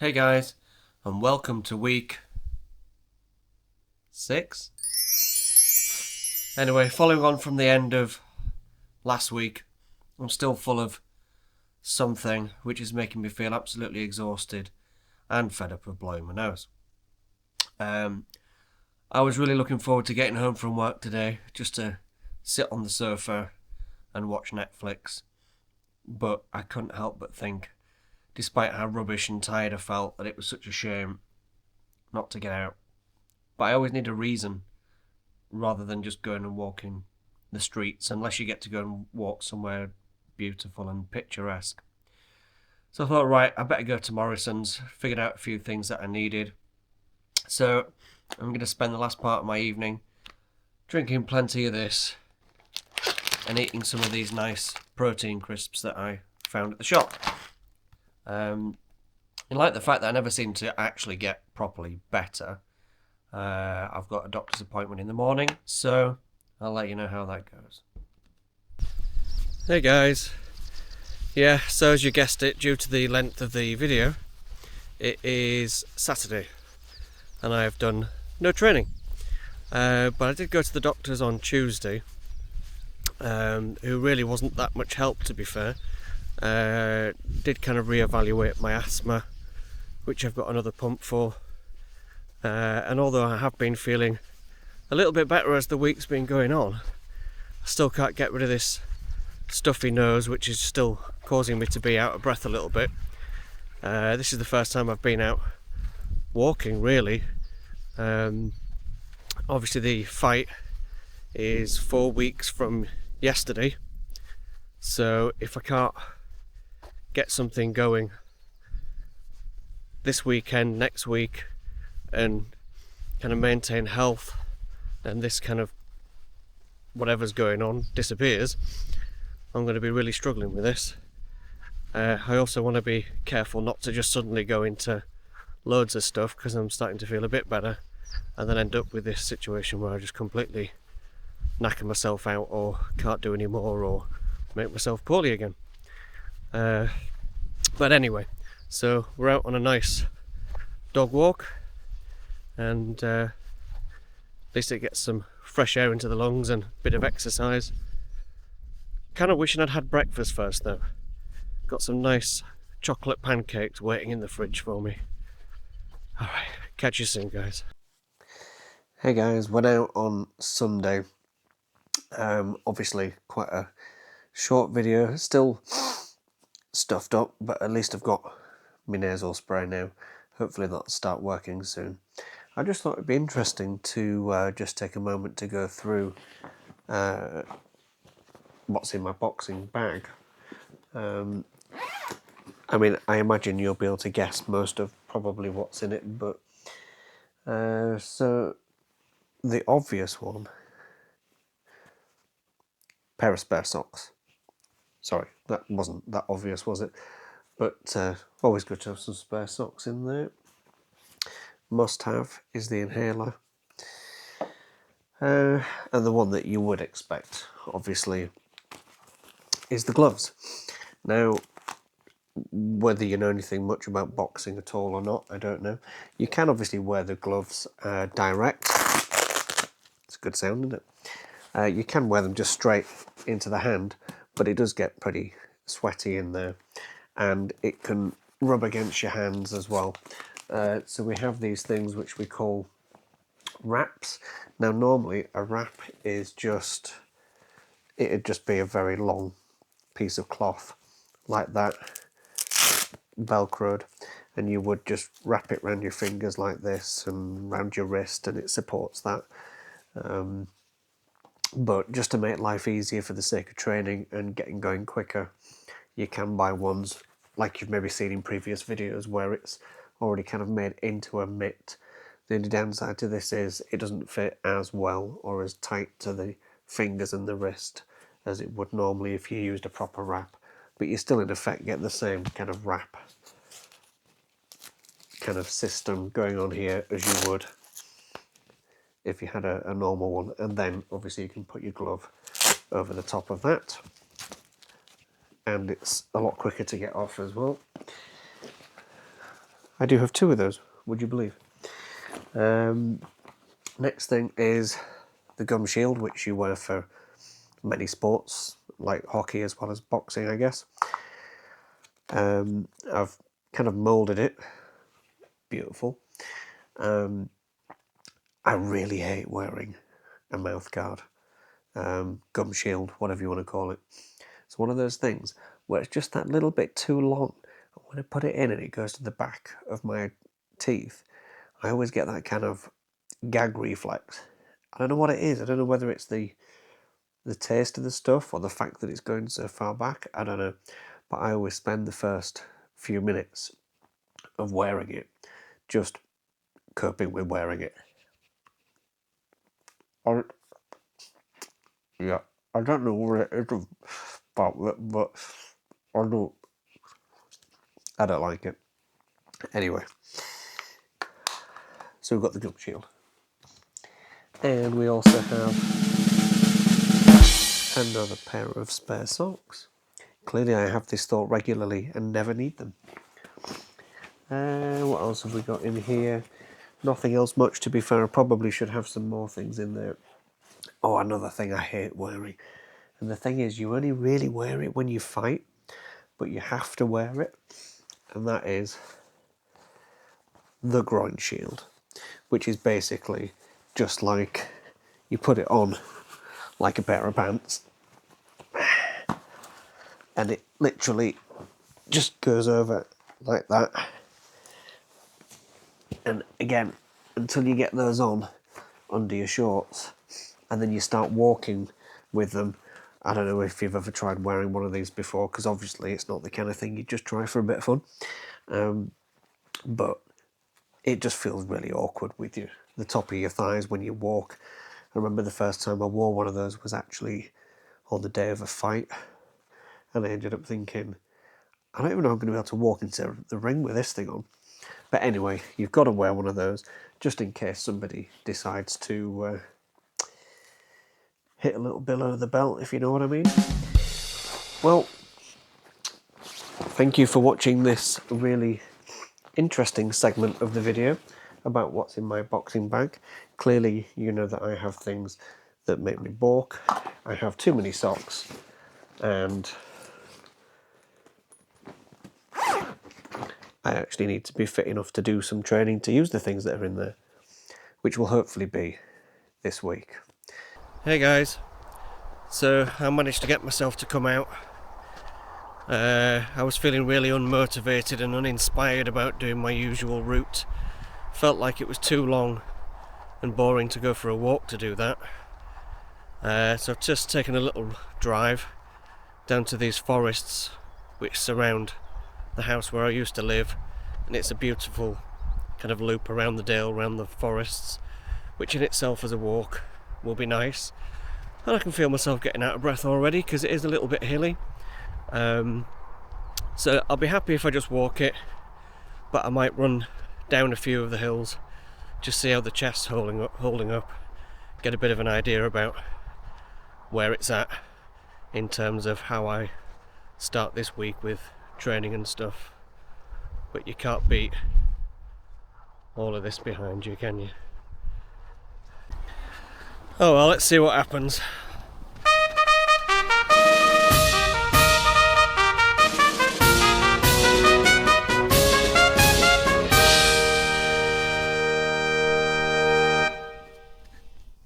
Hey guys, and welcome to week 6. Anyway, following on from the end of last week, I'm still full of something which is making me feel absolutely exhausted and fed up of blowing my nose. I was really looking forward to getting home from work today, just to sit on the sofa and watch Netflix, but I couldn't help but think, despite how rubbish and tired I felt, that it was such a shame not to get out. But I always need a reason rather than just going and walking the streets, unless you get to go and walk somewhere beautiful and picturesque. So I thought, right, I better go to Morrison's, figured out a few things that I needed. So I'm going to spend the last part of my evening drinking plenty of this and eating some of these nice protein crisps that I found at the shop. In light of the fact that I never seem to actually get properly better, I've got a doctor's appointment in the morning, so I'll let you know how that goes. Hey guys. Yeah, so as you guessed it, due to the length of the video, it is Saturday and I have done no training. But I did go to the doctor's on Tuesday, who really wasn't that much help, to be fair. Did kind of re-evaluate my asthma, which I've got another pump for, and although I have been feeling a little bit better as the week's been going on, I still can't get rid of this stuffy nose, which is still causing me to be out of breath a little bit. This is the first time I've been out walking, really. Obviously the fight is 4 weeks from yesterday, so if I can't get something going this weekend, next week, and kind of maintain health, and this kind of whatever's going on disappears, I'm going to be really struggling with this. I also want to be careful not to just suddenly go into loads of stuff, because I'm starting to feel a bit better and then end up with this situation where I just completely knacker myself out, or can't do any more, or make myself poorly again. But anyway, so we're out on a nice dog walk, and at least it gets some fresh air into the lungs and a bit of exercise. Kind of wishing I'd had breakfast first though. Got some nice chocolate pancakes waiting in the fridge for me. Alright, catch you soon guys. Hey guys, went out on Sunday. Obviously quite a short video, still stuffed up, but at least I've got my nasal spray now. Hopefully that'll start working soon. I just thought it'd be interesting to just take a moment to go through what's in my boxing bag. I mean, I imagine you'll be able to guess most of probably what's in it, but so the obvious one, pair of spare socks. Sorry, that wasn't that obvious, was it? But always good to have some spare socks in there. Must have is the inhaler. And the one that you would expect, obviously, is the gloves. Now, whether you know anything much about boxing at all or not, I don't know. You can obviously wear the gloves direct. It's a good sound, isn't it? You can wear them just straight into the hand, but it does get pretty sweaty in there, and it can rub against your hands as well. So we have these things which we call wraps. Now normally a wrap is just, it'd just be a very long piece of cloth like that, velcroed, and you would just wrap it around your fingers like this and around your wrist, and it supports that. But just to make life easier for the sake of training and getting going quicker, you can buy ones like you've maybe seen in previous videos where it's already kind of made into a mitt. The only downside to this is it doesn't fit as well or as tight to the fingers and the wrist as it would normally if you used a proper wrap, but you still in effect get the same kind of wrap kind of system going on here as you would if you had a normal one, and then obviously you can put your glove over the top of that, and it's a lot quicker to get off as well. I do have 2 of those, would you believe? Next thing is the gum shield, which you wear for many sports, like hockey as well as boxing, I guess. I've kind of moulded it. Beautiful. I really hate wearing a mouth guard, gum shield, whatever you want to call it. It's one of those things where it's just that little bit too long. When I put it in and it goes to the back of my teeth, I always get that kind of gag reflex. I don't know what it is. I don't know whether it's the taste of the stuff or the fact that it's going so far back. I don't know. But I always spend the first few minutes of wearing it just coping with wearing it. Yeah, I don't know what it is about it, but I don't like it. Anyway, so we've got the gum shield. And we also have another pair of spare socks. Clearly I have this thought regularly and never need them. What else have we got in here? Nothing else much, to be fair. I probably should have some more things in there. Oh, another thing I hate wearing. And the thing is, you only really wear it when you fight, but you have to wear it. And that is the groin shield, which is basically just like you put it on like a pair of pants. And it literally just goes over like that. And again, until you get those on under your shorts, and then you start walking with them. I don't know if you've ever tried wearing one of these before, because obviously it's not the kind of thing you just try for a bit of fun. But it just feels really awkward with you, the top of your thighs when you walk. I remember the first time I wore one of those was actually on the day of a fight, and I ended up thinking, I don't even know if I'm going to be able to walk into the ring with this thing on. But anyway, you've got to wear one of those just in case somebody decides to hit a little below the belt, if you know what I mean. Well, thank you for watching this really interesting segment of the video about what's in my boxing bag. Clearly, you know that I have things that make me balk. I have too many socks, and I actually need to be fit enough to do some training to use the things that are in there, which will hopefully be this week. Hey guys, so I managed to get myself to come out. I was feeling really unmotivated and uninspired about doing my usual route. Felt like it was too long and boring to go for a walk to do that. So I've just taken a little drive down to these forests which surround the house where I used to live, and it's a beautiful kind of loop around the dale, around the forests, which in itself as a walk will be nice. And I can feel myself getting out of breath already because it is a little bit hilly. So I'll be happy if I just walk it, but I might run down a few of the hills, just see how the chest's holding up, get a bit of an idea about where it's at in terms of how I start this week with training and stuff. But you can't beat all of this behind you, can you? Oh well, let's see what happens.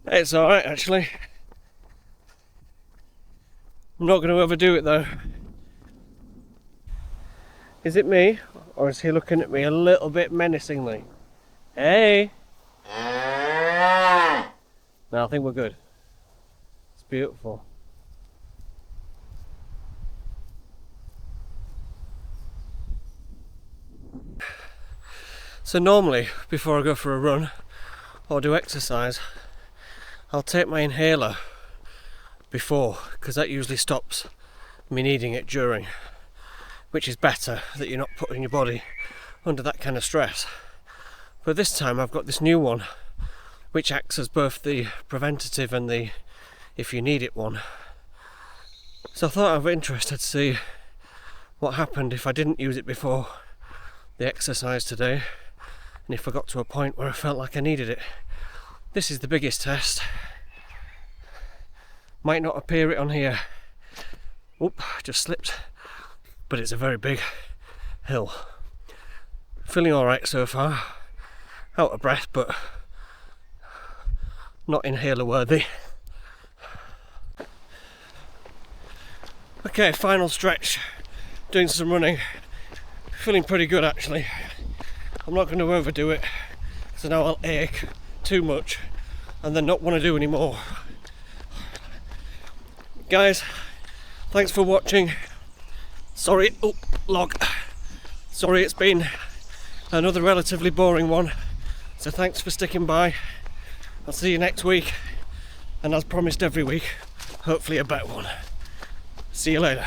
It's alright actually. I'm not going to overdo it though. Is it me, or is he looking at me a little bit menacingly? Hey! No, I think we're good. It's beautiful. So normally, before I go for a run or do exercise, I'll take my inhaler before, because that usually stops me needing it during, which is better, that you're not putting your body under that kind of stress. But this time I've got this new one which acts as both the preventative and the if you need it one. So I thought I'd be interested to see what happened if I didn't use it before the exercise today, and if I got to a point where I felt like I needed it. This is the biggest test. Might not appear it on here. Oop, just slipped. But it's a very big hill. Feeling alright so far. Out of breath, but not inhaler worthy. Okay, final stretch. Doing some running. Feeling pretty good actually. I'm not going to overdo it, so now I'll ache too much and then not want to do any more. Guys, thanks for watching. Sorry, log. Sorry it's been another relatively boring one, so thanks for sticking by. I'll see you next week, and as promised every week, hopefully a better one. See you later.